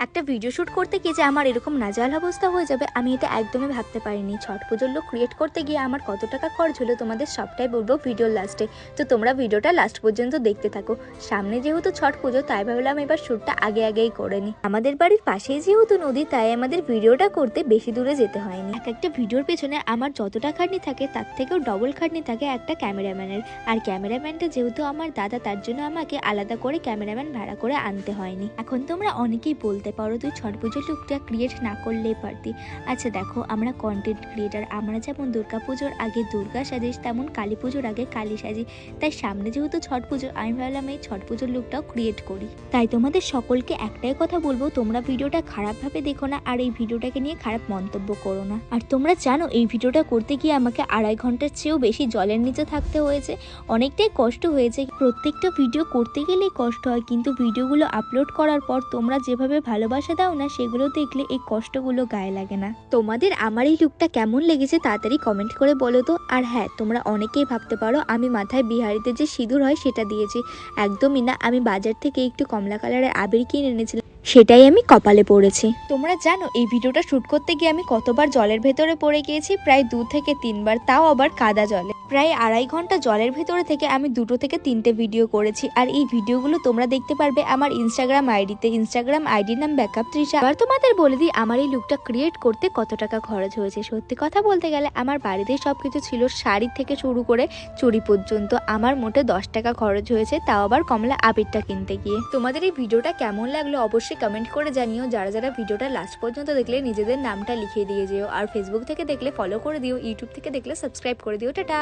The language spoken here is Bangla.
একটা ভিডিও শ্যুট করতে গিয়ে যে আমার এরকম নাজাল অবস্থা হয়ে যাবে আমি এটা একদমই ভাবতে পারিনি। ছট পুজোর লুক ক্রিয়েট করতে গিয়ে আমার কত টাকা খরচ হলো তোমাদের সবটাই বলবো ভিডিওর লাস্টে। তো তোমরা ভিডিওটা লাস্ট পর্যন্ত দেখতে থাকো। সামনে যেহেতু ছট পুজো তাই ভাবলাম এবার শ্যুটটা আগেই করে নিই। আমাদের বাড়ির পাশেই যেহেতু নদী তাই আমাদের ভিডিওটা করতে বেশি দূরে যেতে হয়নি। একটা ভিডিওর পেছনে আমার যতটা খাটনি থাকে তার থেকেও ডবল খাটনি থাকে একটা ক্যামেরাম্যানের। আর ক্যামেরাম্যানটা যেহেতু আমার দাদা তার জন্য আমাকে আলাদা করে ক্যামেরাম্যান ভাড়া করে আনতে হয়নি। এখন তোমরা অনেকেই বলতে পারো তুই ছট পুজোর লুকটা ক্রিয়েট না করলেই পারতি। আচ্ছা দেখো, আমরা কন্টেন্ট ক্রিয়েটার, আমরা যেমন দুর্গা পুজোর আগে দুর্গা সাজি তেমন কালী পুজোর আগে কালী সাজি। তাই সামনে যেহেতু ছট পুজো আমি ভাবলাম এই ছট পুজোর লুকটাও ক্রিয়েট করি। তাই তোমাদের সকলকে একটাই কথা বলবো, তোমরা ভিডিওটা খারাপভাবে দেখো না আর এই ভিডিওটাকে নিয়ে খারাপ মন্তব্য করো না। আর তোমরা জানো এই ভিডিওটা করতে গিয়ে আমাকে 2.5 ঘন্টার চেয়েও বেশি জলের নিচে থাকতে হয়েছে। অনেকটাই কষ্ট হয়েছে। প্রত্যেকটা ভিডিও করতে গেলেই কষ্ট হয়, কিন্তু ভিডিওগুলো আপলোড করার পর তোমরা যেভাবে ভালোবাসা দাও না সেগুলো দেখলে এই কষ্টগুলো গায়ে লাগে না। তোমাদের আমার এই লুকটা কেমন লেগেছে তাড়াতাড়ি কমেন্ট করে বলো তো। আর হ্যাঁ, তোমরা অনেকেই ভাবতে পারো আমি মাথায় বিহারিতে যে সিঁদুর হয় সেটা দিয়েছি। একদমই না, আমি বাজার থেকে একটু কমলা কালারের আবির কিনে এনেছিলাম, সেটাই আমি কপালে পড়েছি। তোমরা জানো এই ভিডিওটা শুট করতে গিয়ে আমি কতবার জলের ভেতরে পড়ে গিয়েছি? প্রায় 2 থেকে 3 বার, তাও আবার কাদা জলে। প্রায় 2.5 ঘন্টা জলের ভেতরে থেকে আমি 2 থেকে 3টে ভিডিও করেছি। আর এই ভিডিওগুলো তোমরা দেখতে পারবে আমার ইনস্টাগ্রাম আইডিতে। ইনস্টাগ্রাম আইডির নাম ব্যাকআপ তৃষা। এবার তোমাদের বলে দিই আমার এই লুকটা ক্রিয়েট করতে কত টাকা খরচ হয়েছে। সত্যি কথা বলতে গেলে আমার বাড়িতেই সবকিছু ছিল, শাড়ি থেকে শুরু করে চুড়ি পর্যন্ত। আমার মোটে 10 টাকা খরচ হয়েছে, তাও আবার কমলা আবিরটা কিনতে গিয়ে। তোমাদের এই ভিডিওটা কেমন লাগলো অবশ্যই কমেন্ট করে জানিও। যারা ভিডিওটা লাস্ট পর্যন্ত দেখলে নিজেদের নামটা লিখিয়ে দিয়ে যেও। আর ফেসবুক থেকে দেখলে ফলো করে দিও, ইউটিউব থেকে দেখলে সাবস্ক্রাইব করে দিও। টাটা।